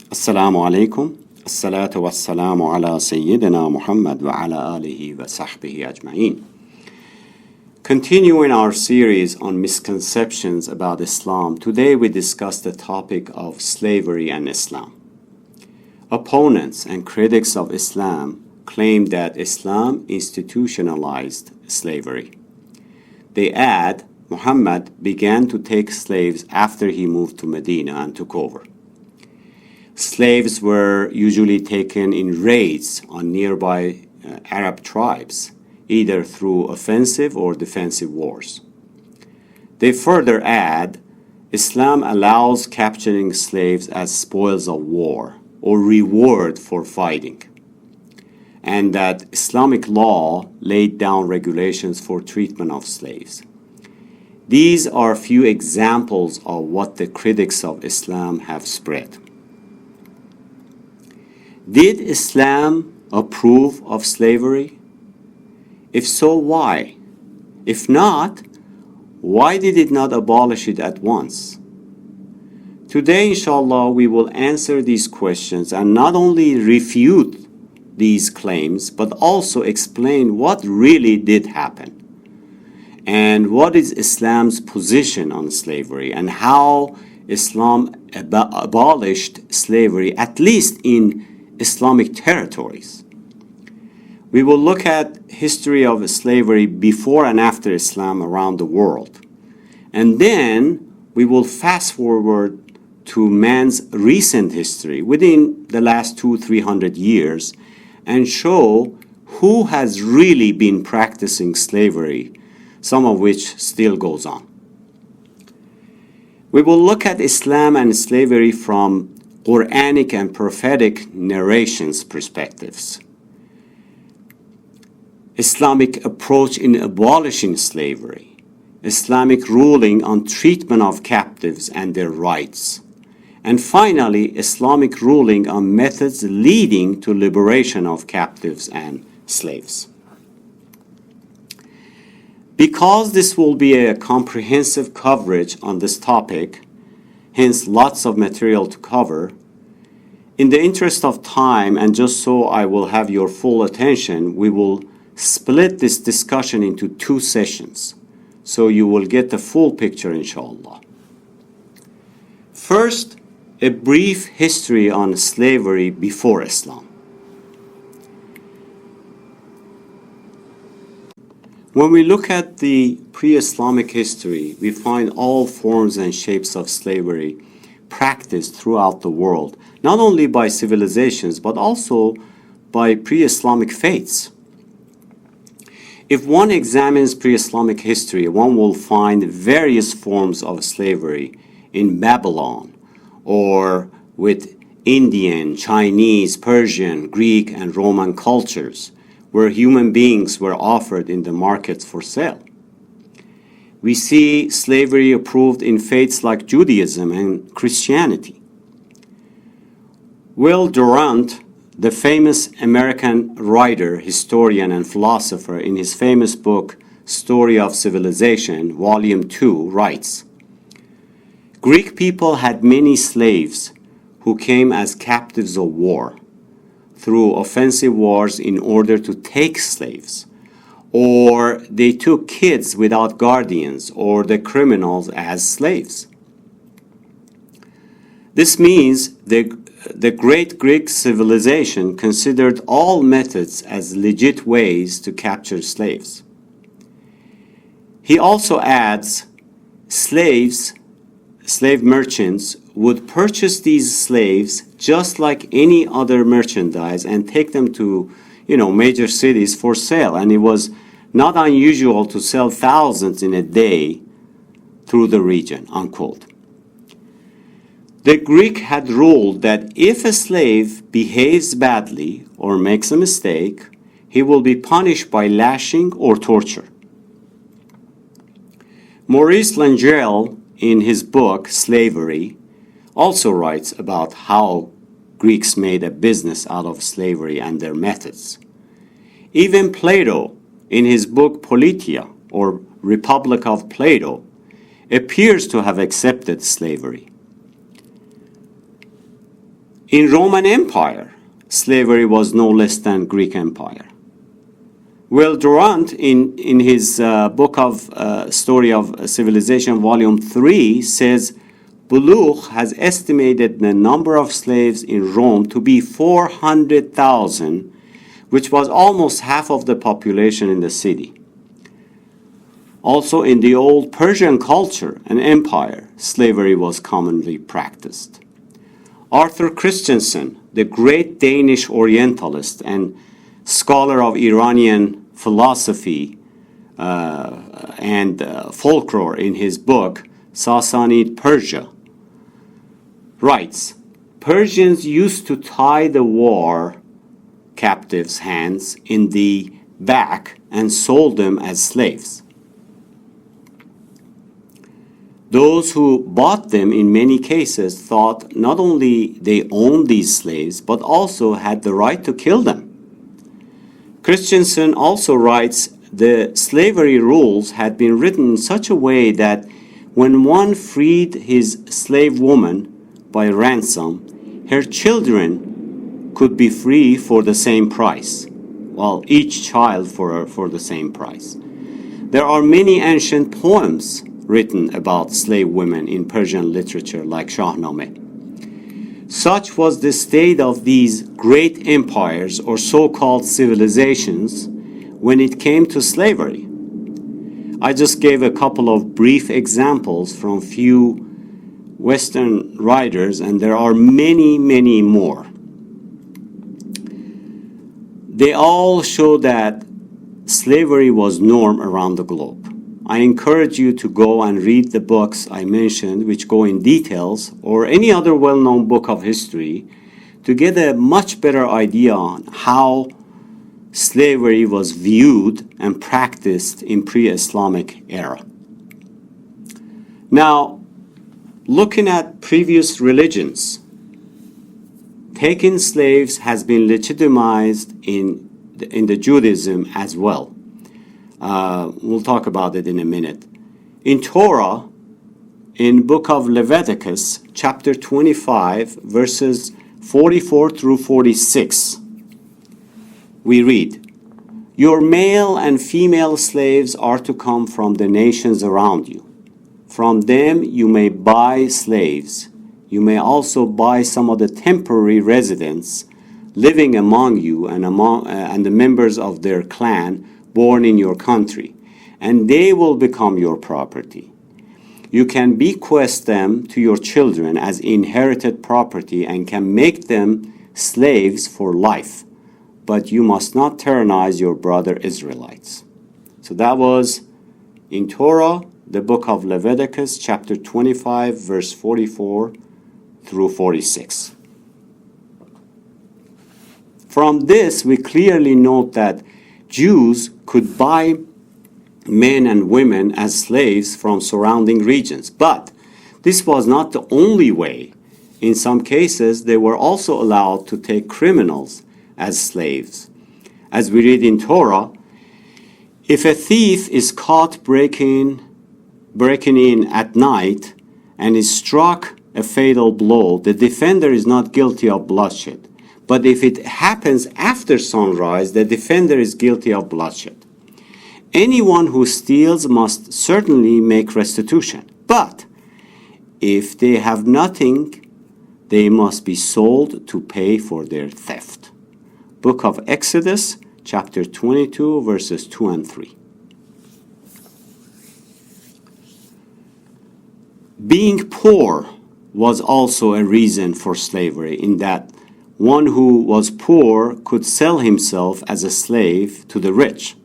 Assalamu alaikum. Assalatu wassalamu ala Sayyidina Muhammad wa ala alihi wa sahbihi ajma'in. Continuing our series on misconceptions about Islam, today we discuss the topic of slavery and Islam. Opponents and critics of Islam claim that Islam institutionalized slavery. They add, Muhammad began to take slaves after he moved to Medina and took over. Slaves were usually taken in raids on nearby Arab tribes, either through offensive or defensive wars. They further add, Islam allows capturing slaves as spoils of war or reward for fighting, and that Islamic law laid down regulations for treatment of slaves. These are a few examples of what the critics of Islam have spread. Did Islam approve of slavery? If so, why? If not, why did it not abolish it at once? Today, inshallah, we will answer these questions and not only refute these claims, but also explain what really did happen and what is Islam's position on slavery and how Islam abolished slavery, at least in Islamic territories. We will look at history of slavery before and after Islam around the world. And then we will fast forward to man's recent history within the last 200-300 years and show who has really been practicing slavery, some of which still goes on. We will look at Islam and slavery from Quranic and prophetic narrations perspectives. Islamic approach in abolishing slavery, Islamic ruling on treatment of captives and their rights, and finally, Islamic ruling on methods leading to liberation of captives and slaves. Because this will be a comprehensive coverage on this topic, hence lots of material to cover, in the interest of time and just so I will have your full attention, we will split this discussion into 2 sessions so you will get the full picture, inshallah. First, a brief history on slavery before Islam. When we look at the pre-Islamic history, we find all forms and shapes of slavery practiced throughout the world, not only by civilizations, but also by pre-Islamic faiths. If one examines pre-Islamic history, one will find various forms of slavery in Babylon, or with Indian, Chinese, Persian, Greek, and Roman cultures, where human beings were offered in the markets for sale. We see slavery approved in faiths like Judaism and Christianity. Will Durant, the famous American writer, historian, and philosopher, in his famous book, Story of Civilization, Volume 2, writes, Greek people had many slaves who came as captives of war through offensive wars in order to take slaves, or they took kids without guardians or the criminals as slaves. This means the great Greek civilization considered all methods as legit ways to capture slaves. He also adds, slave merchants would purchase these slaves just like any other merchandise and take them to, major cities for sale. And it was not unusual to sell thousands in a day through the region, unquote. The Greek had ruled that if a slave behaves badly or makes a mistake, he will be punished by lashing or torture. Maurice Langell, in his book Slavery, also writes about how Greeks made a business out of slavery and their methods. Even Plato, in his book Politia, or Republic of Plato, appears to have accepted slavery. In Roman Empire, slavery was no less than Greek Empire. Will Durant, in his book of Story of Civilization, Volume 3, says, Buluch has estimated the number of slaves in Rome to be 400,000, which was almost half of the population in the city. Also, in the old Persian culture and empire, slavery was commonly practiced. Arthur Christensen, the great Danish Orientalist and scholar of Iranian philosophy and folklore, in his book Sassanid Persia, writes, Persians used to tie the war captives' hands in the back and sold them as slaves. Those who bought them in many cases thought not only they owned these slaves, but also had the right to kill them. Christensen also writes, the slavery rules had been written in such a way that when one freed his slave woman by ransom, her children could be free for the same price. Well, each child for the same price. There are many ancient poems written about slave women in Persian literature, like Shahnameh. Such was the state of these great empires or so-called civilizations when it came to slavery. I just gave a couple of brief examples from few Western writers, and there are many, many more. They all show that slavery was norm around the globe. I encourage you to go and read the books I mentioned, which go in details, or any other well-known book of history, to get a much better idea on how slavery was viewed and practiced in pre-Islamic era. Now, looking at previous religions, taking slaves has been legitimized in the Judaism as well. We'll talk about it in a minute. In Torah, in book of Leviticus, chapter 25, verses 44 through 46, we read, Your male and female slaves are to come from the nations around you. From them you may buy slaves. You may also buy some of the temporary residents living among you and the members of their clan born in your country, and they will become your property. You can bequeath them to your children as inherited property and can make them slaves for life, but you must not tyrannize your brother Israelites. So that was in Torah, the book of Leviticus, chapter 25, verse 44 through 46. From this, we clearly note that Jews could buy men and women as slaves from surrounding regions. But this was not the only way. In some cases, they were also allowed to take criminals as slaves. As we read in Torah, if a thief is caught breaking in at night and is struck a fatal blow, the defender is not guilty of bloodshed. But if it happens after sunrise, the defender is guilty of bloodshed. Anyone who steals must certainly make restitution. But if they have nothing, they must be sold to pay for their theft. Book of Exodus, chapter 22, verses 2 and 3. Being poor was also a reason for slavery, in that one who was poor could sell himself as a slave to the rich,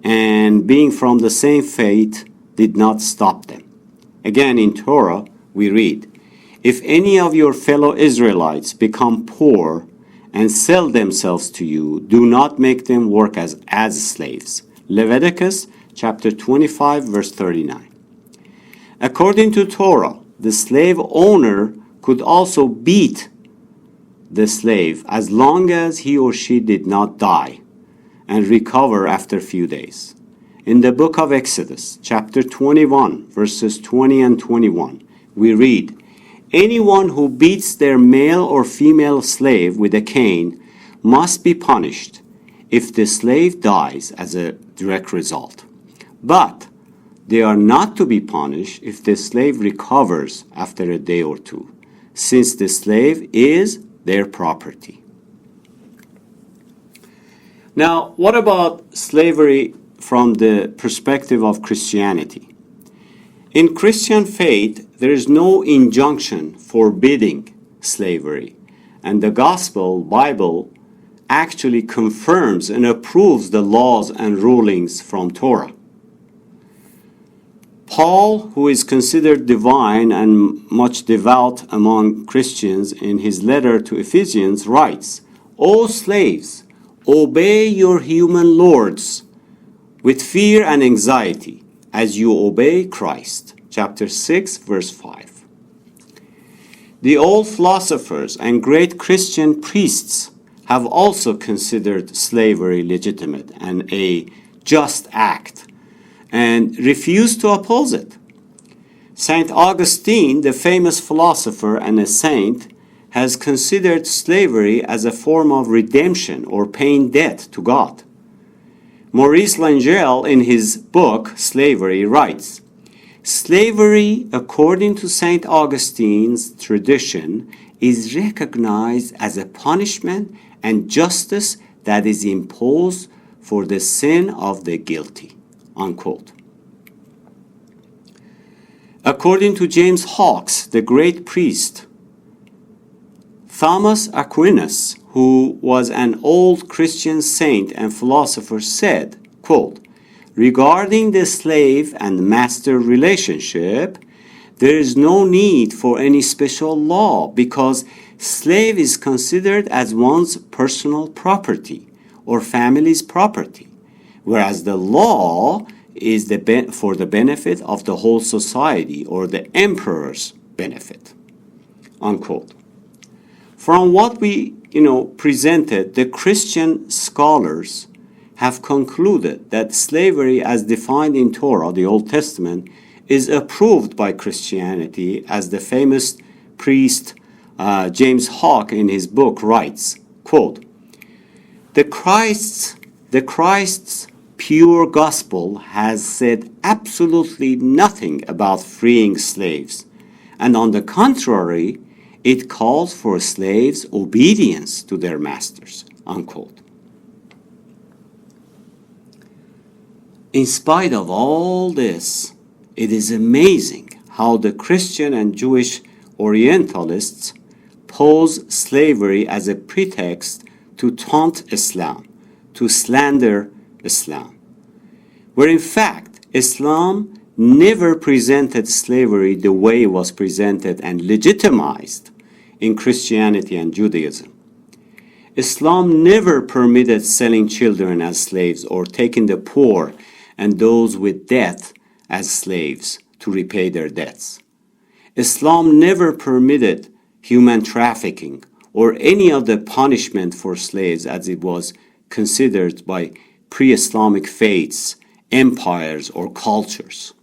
and being from the same faith did not stop them. Again, in Torah, we read, If any of your fellow Israelites become poor and sell themselves to you, do not make them work as slaves. Leviticus chapter 25, verse 39. According to Torah, the slave owner could also beat the slave as long as he or she did not die and recover after a few days. In the book of Exodus, chapter 21, verses 20 and 21, we read, anyone who beats their male or female slave with a cane must be punished if the slave dies as a direct result. But they are not to be punished if the slave recovers after a day or two, since the slave is their property. Now, what about slavery from the perspective of Christianity? In Christian faith, there is no injunction forbidding slavery, and the Gospel, Bible, actually confirms and approves the laws and rulings from Torah. Paul, who is considered divine and much devout among Christians, in his letter to Ephesians writes, "O slaves, obey your human lords with fear and anxiety as you obey Christ." Chapter 6, verse 5. The old philosophers and great Christian priests have also considered slavery legitimate and a just act, and refused to oppose it. St. Augustine, the famous philosopher and a saint, has considered slavery as a form of redemption or paying debt to God. Maurice Langell, in his book Slavery, writes, "Slavery, according to St. Augustine's tradition, is recognized as a punishment and justice that is imposed for the sin of the guilty." Unquote. According to James Hawkes, the great priest, Thomas Aquinas, who was an old Christian saint and philosopher, said, quote, "Regarding the slave and master relationship, there is no need for any special law because slave is considered as one's personal property or family's property, whereas the law is for the benefit of the whole society or the emperor's benefit." Unquote. From what we presented, the Christian scholars have concluded that slavery as defined in Torah, the Old Testament, is approved by Christianity, as the famous priest James Hawke in his book writes, quote, The Christ's pure gospel has said absolutely nothing about freeing slaves, and on the contrary, it calls for slaves' obedience to their masters." Unquote. In spite of all this, it is amazing how the Christian and Jewish Orientalists pose slavery as a pretext to taunt Islam, to slander Islam, where in fact Islam never presented slavery the way it was presented and legitimized in Christianity and Judaism. Islam never permitted selling children as slaves or taking the poor and those with debt as slaves to repay their debts. Islam never permitted human trafficking or any other punishment for slaves as it was considered by pre-Islamic faiths, empires, or cultures.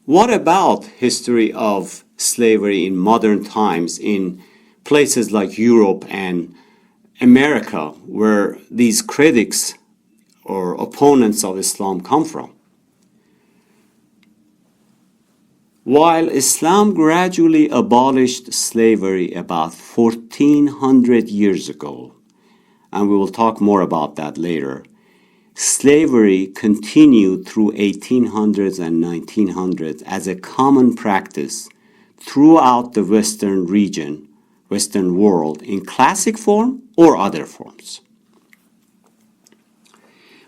What about history of slavery in modern times in places like Europe and America, where these critics or opponents of Islam come from? While Islam gradually abolished slavery about 1400 years ago, and we will talk more about that later, slavery continued through 1800s and 1900s as a common practice throughout the Western region, Western world, in classic form or other forms.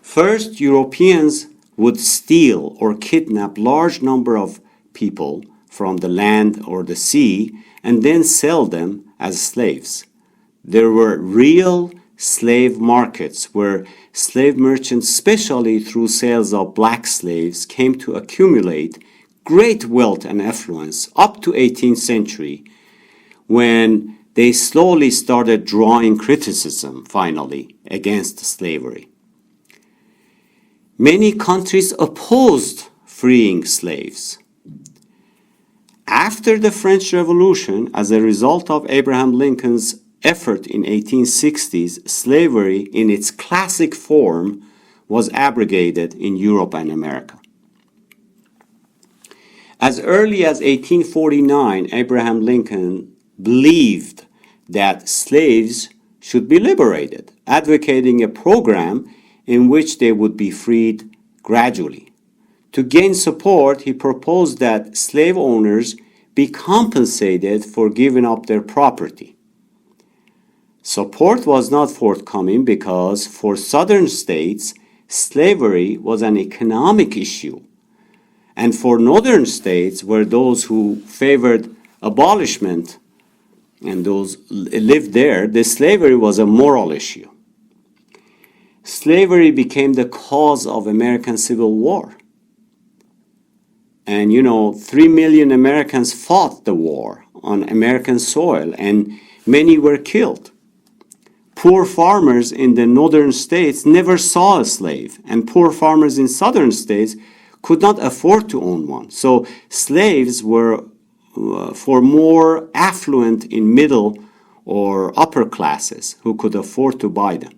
First, Europeans would steal or kidnap large number of people from the land or the sea and then sell them as slaves. There were real slave markets where slave merchants, especially through sales of black slaves, came to accumulate great wealth and affluence up to 18th century, when they slowly started drawing criticism, finally, against slavery. Many countries opposed freeing slaves. After the French Revolution, as a result of Abraham Lincoln's effort in 1860s, slavery in its classic form was abrogated in Europe and America. As early as 1849, Abraham Lincoln believed that slaves should be liberated, advocating a program in which they would be freed gradually. To gain support, he proposed that slave owners be compensated for giving up their property. Support was not forthcoming because for Southern states, slavery was an economic issue. And for Northern states, where those who favored abolishment and those lived there, the slavery was a moral issue. Slavery became the cause of American Civil War. And 3 million Americans fought the war on American soil, and many were killed. Poor farmers in the northern states never saw a slave, and poor farmers in southern states could not afford to own one. So slaves were for more affluent in middle or upper classes who could afford to buy them.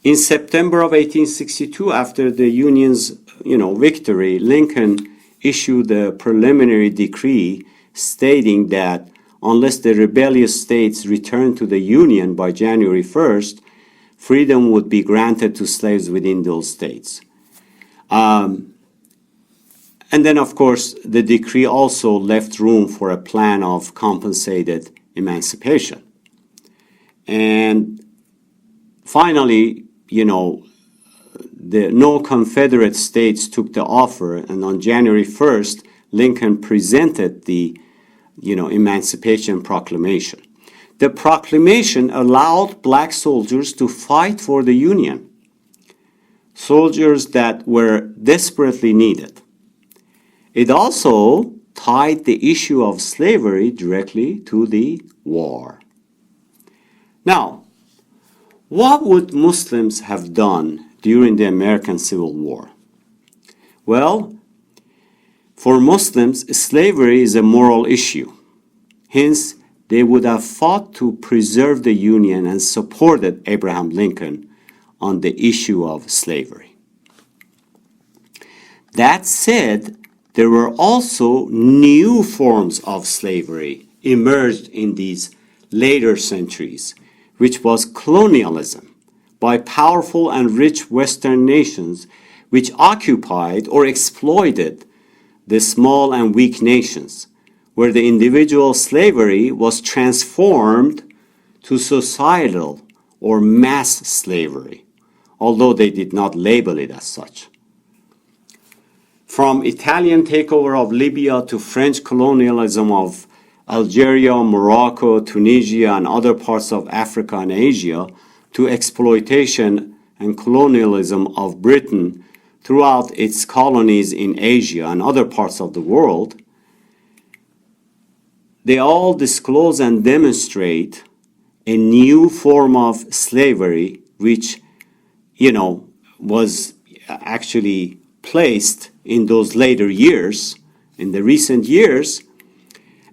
In September of 1862, after the Union's victory, Lincoln issued a preliminary decree stating that unless the rebellious states returned to the Union by January 1st, freedom would be granted to slaves within those states. And then, of course, the decree also left room for a plan of compensated emancipation. And finally, no Confederate states took the offer, and on January 1st, Lincoln presented the, Emancipation Proclamation. The proclamation allowed black soldiers to fight for the Union, soldiers that were desperately needed. It also tied the issue of slavery directly to the war. Now, what would Muslims have done during the American Civil War? Well, for Muslims, slavery is a moral issue. Hence, they would have fought to preserve the Union and supported Abraham Lincoln on the issue of slavery. That said, there were also new forms of slavery emerged in these later centuries, which was colonialism by powerful and rich Western nations which occupied or exploited the small and weak nations, where the individual slavery was transformed to societal or mass slavery, although they did not label it as such. From Italian takeover of Libya to French colonialism of Algeria, Morocco, Tunisia, and other parts of Africa and Asia, to exploitation and colonialism of Britain throughout its colonies in Asia and other parts of the world, they all disclose and demonstrate a new form of slavery which, was actually placed in those later years, in the recent years.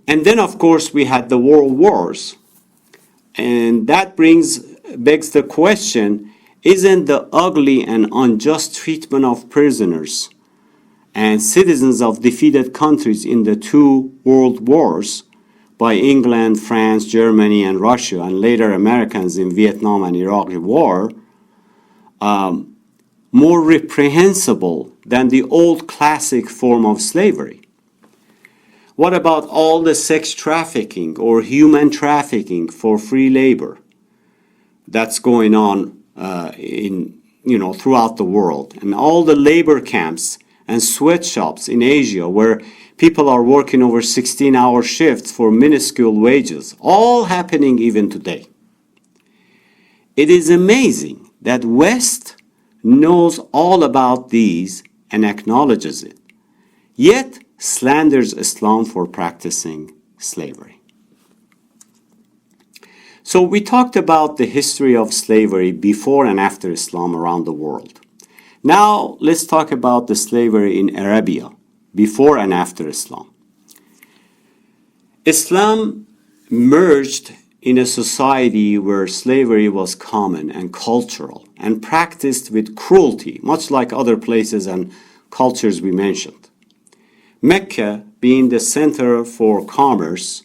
And then, of course, we had the world wars. And that begs the question, isn't the ugly and unjust treatment of prisoners and citizens of defeated countries in the two world wars by England, France, Germany, and Russia, and later Americans in Vietnam and Iraq War, more reprehensible than the old classic form of slavery? What about all the sex trafficking or human trafficking for free labor that's going on throughout the world, and all the labor camps and sweatshops in Asia where people are working over 16-hour shifts for minuscule wages, all happening even today? It is amazing that West knows all about these and acknowledges it, yet slanders Islam for practicing slavery. So we talked about the history of slavery before and after Islam around the world. Now let's talk about the slavery in Arabia before and after Islam. Islam merged in a society where slavery was common and cultural and practiced with cruelty, much like other places and cultures we mentioned. Mecca being the center for commerce,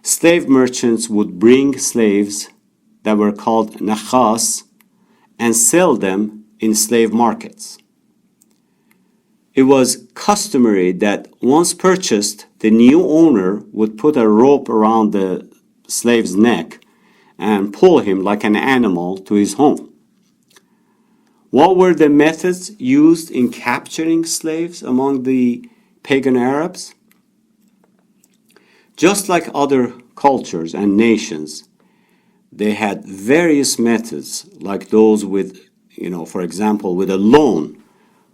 slave merchants would bring slaves that were called nakhas and sell them in slave markets. It was customary that once purchased, the new owner would put a rope around the slave's neck and pull him like an animal to his home. What were the methods used in capturing slaves among the pagan Arabs? Just like other cultures and nations, they had various methods, like those with, for example, with a loan,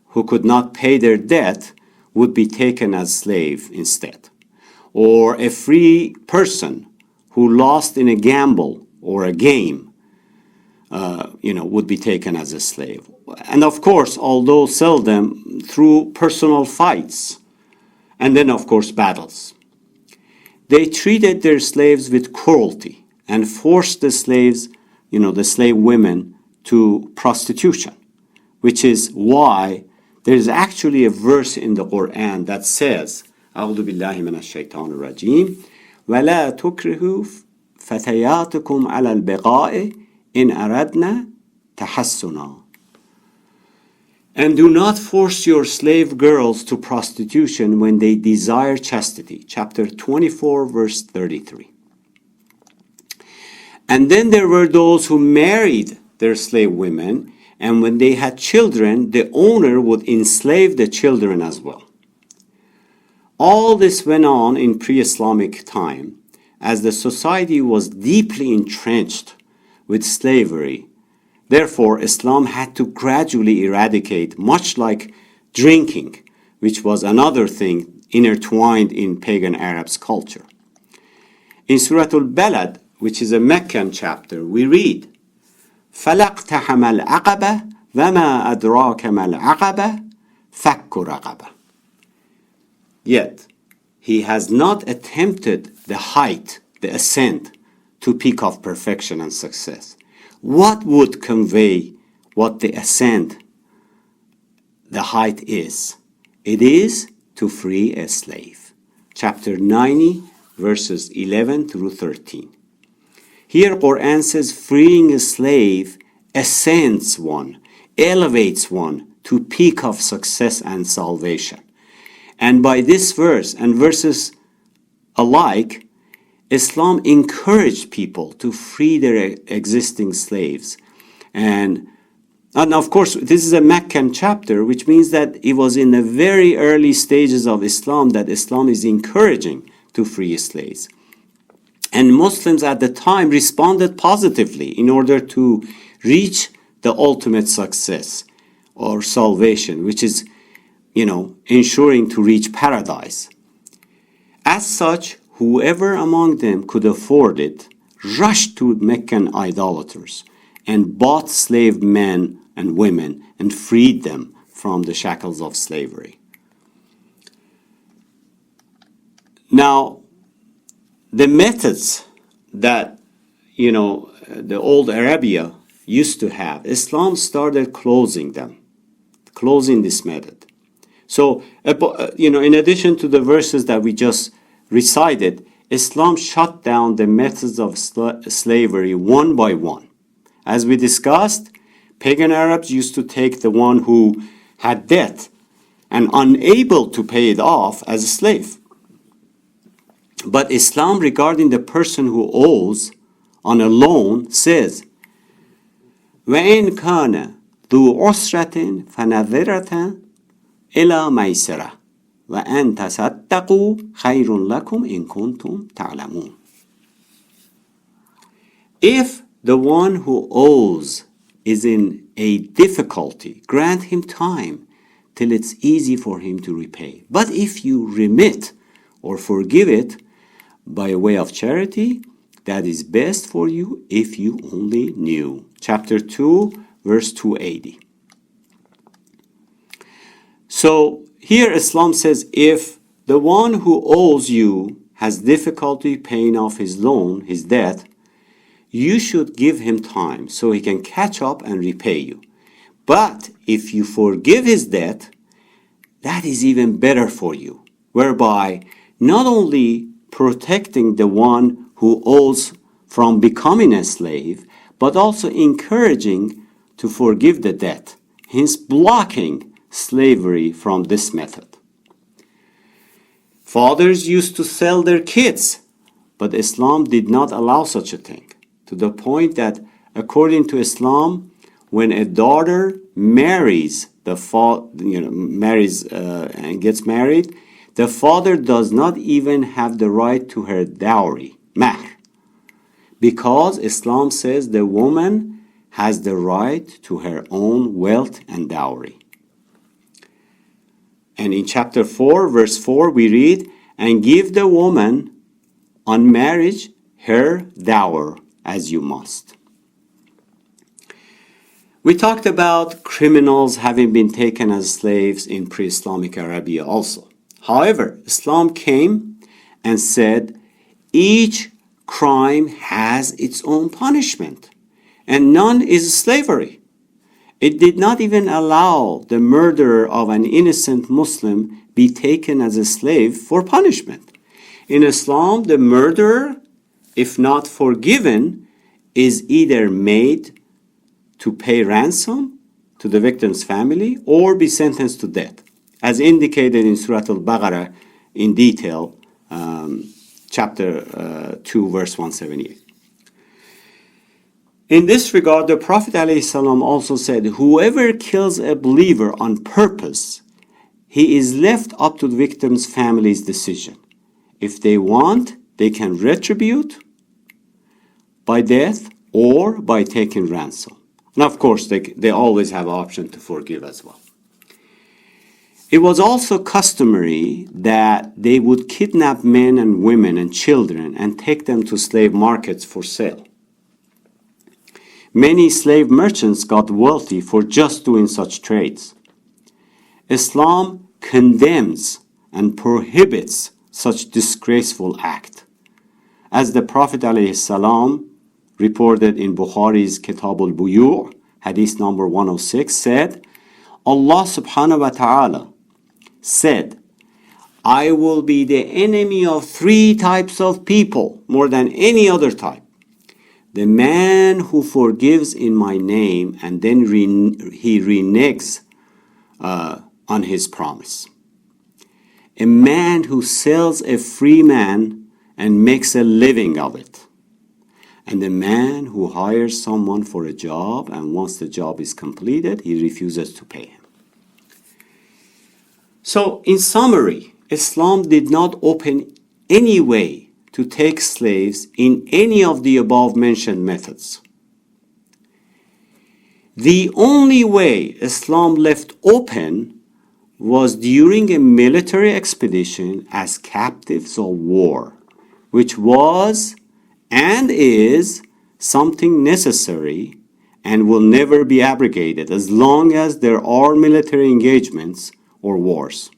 who could not pay their debt would be taken as slave instead. Or a free person who lost in a gamble or a game, would be taken as a slave. And of course, although seldom, through personal fights, and then of course battles. They treated their slaves with cruelty and forced the slaves, the slave women, to prostitution, which is why there is actually a verse in the Quran that says, أعوذ بالله من الشيطان الرجيم ولا تكرهوا فتياتكم على البغاء إن أردنا تحسنا. And do not force your slave girls to prostitution when they desire chastity. Chapter 24, verse 33. And then there were those who married their slave women, and when they had children, the owner would enslave the children as well. All this went on in pre-Islamic time, as the society was deeply entrenched with slavery. Therefore, Islam had to gradually eradicate, much like drinking, which was another thing intertwined in pagan Arabs' culture. In Surah Al-Balad, which is a Meccan chapter, we read, فَلَقْتَحَمَ الْعَقَبَةَ وَمَا أَدْرَاكَ مَا الْعَقَبَةَ فَكُّ رَقَبَةٍ. Yet, he has not attempted the height, the ascent, to peak of perfection and success. What would convey what the ascent, the height is? It is to free a slave. Chapter 90, verses 11 through 13. Here Quran says freeing a slave ascends one, elevates one to peak of success and salvation. And by this verse and verses alike, Islam encouraged people to free their existing slaves. And of course, this is a Meccan chapter, which means that it was in the very early stages of Islam that Islam is encouraging to free slaves. And Muslims at the time responded positively in order to reach the ultimate success or salvation, which is, ensuring to reach paradise. As such, whoever among them could afford it rushed to Meccan idolaters and bought slave men and women and freed them from the shackles of slavery. Now, the methods that, the old Arabia used to have, Islam started closing this method. So, in addition to the verses that we just recited, Islam shut down the methods of slavery one by one. As we discussed, pagan Arabs used to take the one who had debt and unable to pay it off as a slave. But Islam, regarding the person who owes on a loan, says, وَإِنْ كَانَ ذُو عُسْرَةٍ فَنَظِرَةً إِلَى مَيْسَرَةٍ وَأَنْ تَصَدَّقُوا خَيْرٌ لَكُمْ إِن كُنْتُمْ تَعْلَمُونَ. If the one who owes is in a difficulty, grant him time till it's easy for him to repay. But if you remit or forgive it by way of charity, that is best for you if you only knew. Chapter 2, verse 280. So, here Islam says if the one who owes you has difficulty paying off his loan, his debt, you should give him time so he can catch up and repay you. But if you forgive his debt, that is even better for you, whereby not only protecting the one who owes from becoming a slave, but also encouraging to forgive the debt, hence blocking slavery from this method. Fathers used to sell their kids, but Islam did not allow such a thing, to the point that according to Islam, when a daughter marries and gets married, the father does not even have the right to her dowry, mahr, because Islam says the woman has the right to her own wealth and dowry. And in chapter 4, verse 4, we read, "And give the woman on marriage her dower as you must." We talked about criminals having been taken as slaves in pre-Islamic Arabia also. However, Islam came and said each crime has its own punishment, and none is slavery. It did not even allow the murderer of an innocent Muslim be taken as a slave for punishment. In Islam, the murderer, if not forgiven, is either made to pay ransom to the victim's family or be sentenced to death, as indicated in Surah Al-Baqarah in detail, chapter 2, verse 178. In this regard, the Prophet ﷺ also said, whoever kills a believer on purpose, he is left up to the victim's family's decision. If they want, they can retribute by death or by taking ransom. And of course, they always have an option to forgive as well. It was also customary that they would kidnap men and women and children and take them to slave markets for sale. Many slave merchants got wealthy for just doing such trades. Islam condemns and prohibits such disgraceful act. As the Prophet ﷺ reported in Bukhari's Kitab al-Buyu', hadith number 106, said, Allah subhanahu wa ta'ala said, I will be the enemy of 3 types of people more than any other type. The man who forgives in my name and then he reneges on his promise. A man who sells a free man and makes a living of it. And the man who hires someone for a job and once the job is completed, he refuses to pay him. So, in summary, Islam did not open any way to take slaves in any of the above-mentioned methods. The only way Islam left open was during a military expedition as captives of war, which was and is something necessary and will never be abrogated as long as there are military engagements or wars.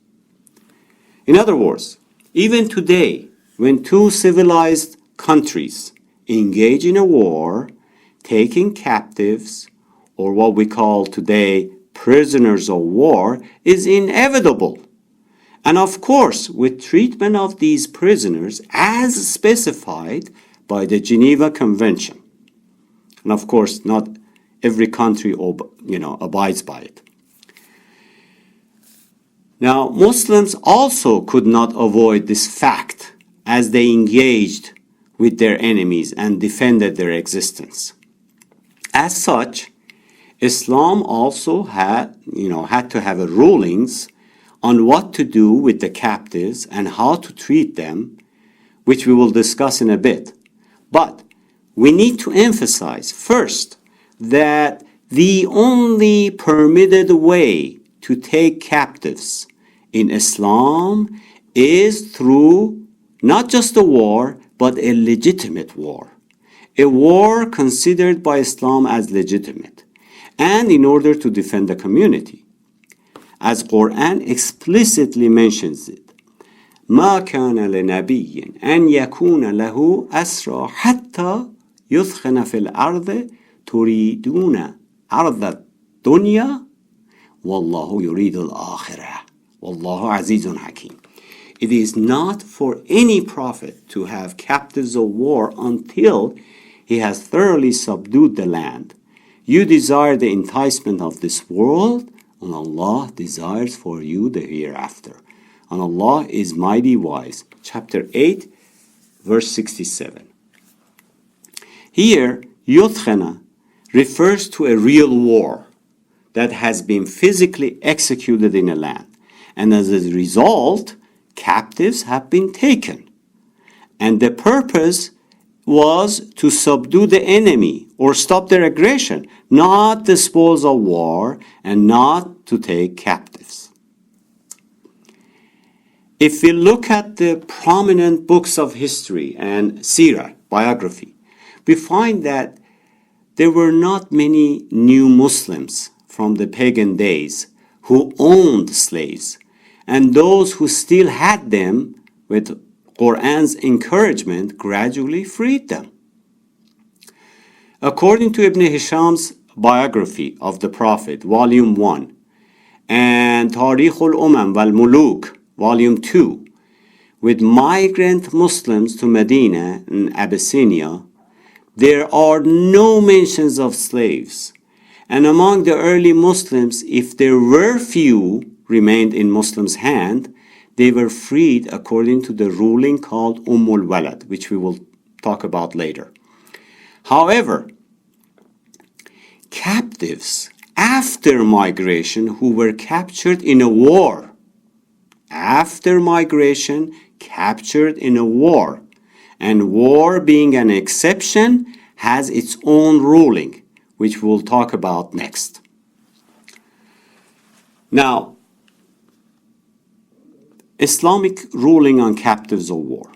In other words, even today, when 2 civilized countries engage in a war, taking captives, or what we call today prisoners of war, is inevitable. And of course, with treatment of these prisoners as specified by the Geneva Convention. And of course, not every country abides by it. Now, Muslims also could not avoid this fact as they engaged with their enemies and defended their existence. As such, Islam also had to have rulings on what to do with the captives and how to treat them, which we will discuss in a bit. But we need to emphasize first that the only permitted way to take captives in Islam is through not just a war, but a legitimate war. A war considered by Islam as legitimate, and in order to defend the community. as Quran explicitly mentions it. ما كان لنبي أن يكون له أسرى حتى يثخن في الأرض تريدون عرض الدنيا والله يريد الآخرة والله عزيز حكيم. It is not for any prophet to have captives of war until he has thoroughly subdued the land. You desire the enticement of this world, and Allah desires for you the hereafter. And Allah is mighty wise. Chapter 8, verse 67. Here, Yudkhana refers to a real war that has been physically executed in a land. And as a result, captives have been taken. And the purpose was to subdue the enemy or stop their aggression, not the spoils of war and not to take captives. If we look at the prominent books of history and seerah, biography, we find that there were not many new Muslims from the pagan days who owned slaves, and those who still had them, with Quran's encouragement, gradually freed them. According to Ibn Hisham's biography of the Prophet, Volume 1, and Tarikh al-Umam wal-Muluk, Volume 2, with migrant Muslims to Medina and Abyssinia, there are no mentions of slaves. And among the early Muslims, if there were few remained in Muslims' hand, they were freed according to the ruling called Ummul Walad, which we will talk about later. However, captives after migration who were captured in a war, and war being an exception, has its own ruling, which we'll talk about next. Now, Islamic ruling on captives of war.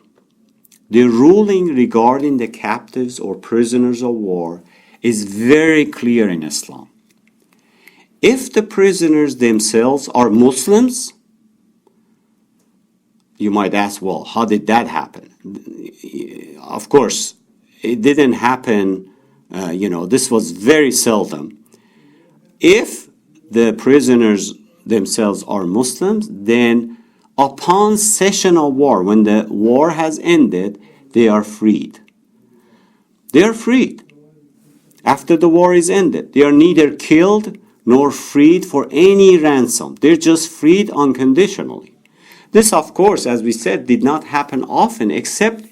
The ruling regarding the captives or prisoners of war is very clear in Islam. If the prisoners themselves are Muslims, you might ask, well, how did that happen? Of course, it didn't happen, this was very seldom. If the prisoners themselves are Muslims, then upon cessation of war, when the war has ended, they are freed. They are freed. After the war is ended, they are neither killed nor freed for any ransom. They're just freed unconditionally. This, of course, as we said, did not happen often, except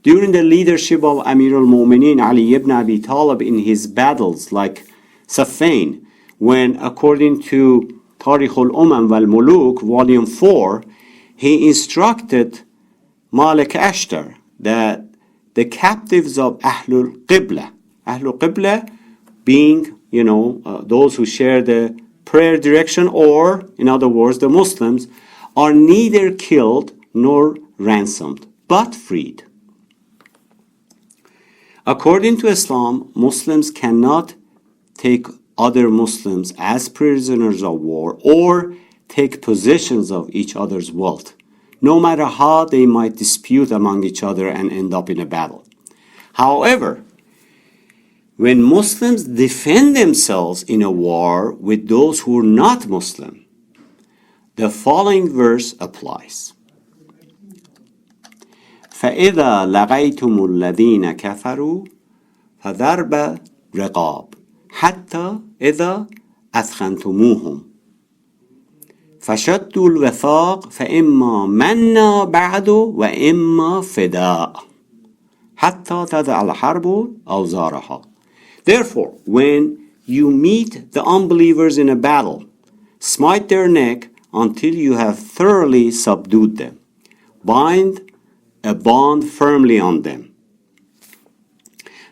during the leadership of Amir al-Mu'minin Ali ibn Abi Talib in his battles like Saffain, when, according to Tarikh al-Umam wal-Muluk, Volume 4, he instructed Malik Ashtar that the captives of Ahlul Qibla being, those who share the prayer direction, or, in other words, the Muslims, are neither killed nor ransomed, but freed. According to Islam, Muslims cannot take other Muslims as prisoners of war or take possessions of each other's wealth, no matter how they might dispute among each other and end up in a battle. However, when Muslims defend themselves in a war with those who are not Muslim, the following verse applies. فَإِذَا لَقَيْتُمُ الَّذِينَ كَفَرُوا فَضَرْبَ رِقَابٍ حَتَّى إِذَا أَثْخَنْتُمُوهُمْ فَشَدُّوا الْوَثَاقَ فَإِمَّا مَنًّا بَعْدُ وَإِمَّا فِدَاءً حَتَّى تَضَعَ الْحَرْبُ أَوْزَارَهَا. Therefore, when you meet the unbelievers in a battle, smite their neck until you have thoroughly subdued them. Bind a bond firmly on them.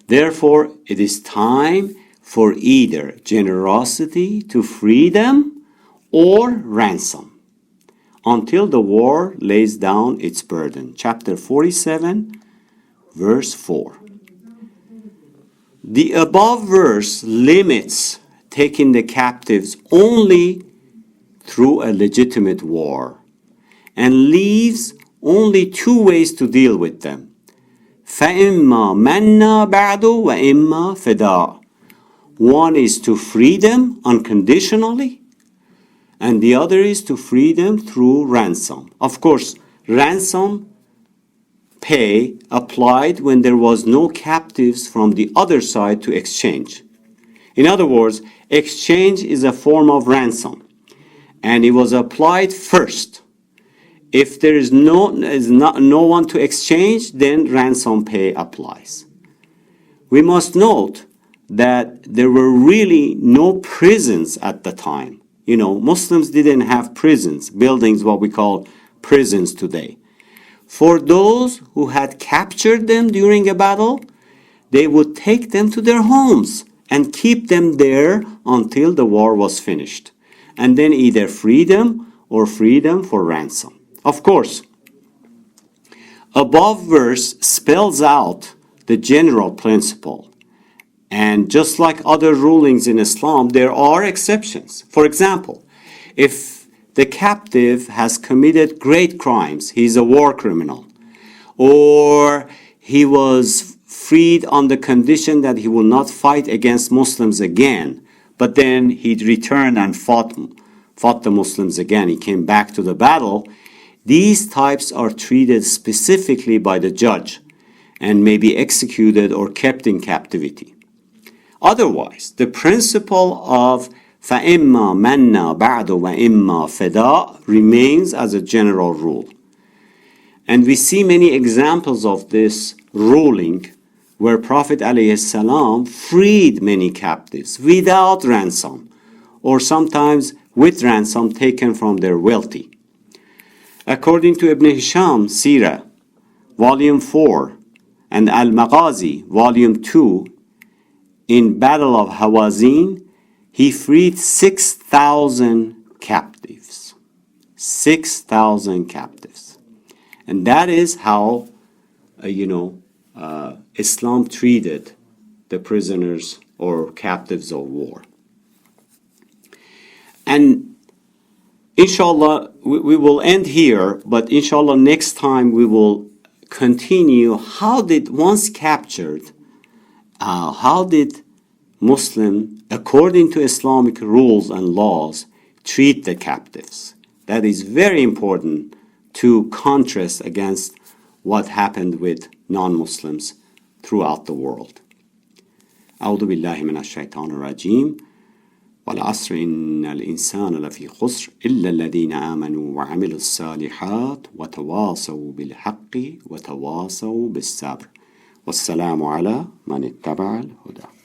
Therefore, it is time for either generosity to free them or ransom, until the war lays down its burden. Chapter 47, verse 4. The above verse limits taking the captives only through a legitimate war and leaves only two ways to deal with them. فَإِمَّا مَنَّا بَعْدُ وَإِمَّا فِدَاء. One is to free them unconditionally, and the other is to free them through ransom. Of course, ransom pay applied when there was no captives from the other side to exchange. In other words, exchange is a form of ransom, and it was applied first. If there is no one to exchange, then ransom pay applies. We must note that there were really no prisons at the time. Muslims didn't have prisons, buildings, what we call prisons today. For those who had captured them during a battle, they would take them to their homes and keep them there until the war was finished, and then either free them or free them for ransom. Of course, above verse spells out the general principle. And just like other rulings in Islam, there are exceptions. For example, if the captive has committed great crimes, he's a war criminal, or he was freed on the condition that he will not fight against Muslims again, but then he returned and fought the Muslims again, he came back to the battle, these types are treated specifically by the judge and may be executed or kept in captivity. Otherwise, the principle of فَإِمَّا مَنَّا بَعْدُ وَإِمَّا فِدَاء remains as a general rule. And we see many examples of this ruling where Prophet ﷺ freed many captives without ransom, or sometimes with ransom taken from their wealthy. According to Ibn Hisham Sirah, Volume 4, and Al-Maghazi, Volume 2, in Battle of Hawazin, he freed 6,000 captives. 6,000 captives. And that is how, Islam treated the prisoners or captives of war. And inshallah, we will end here, but inshallah next time we will continue how did, once captured, how did Muslim, according to Islamic rules and laws, treat the captives? That is very important to contrast against what happened with non-Muslims throughout the world. أعوذ بالله من الشيطان الرجيم والعصر إن الإنسان لفي خسر إلا الذين آمنوا وعملوا الصالحات وتواصوا بالحق وتواصوا بالصبر والسلام على من اتبع الهدى.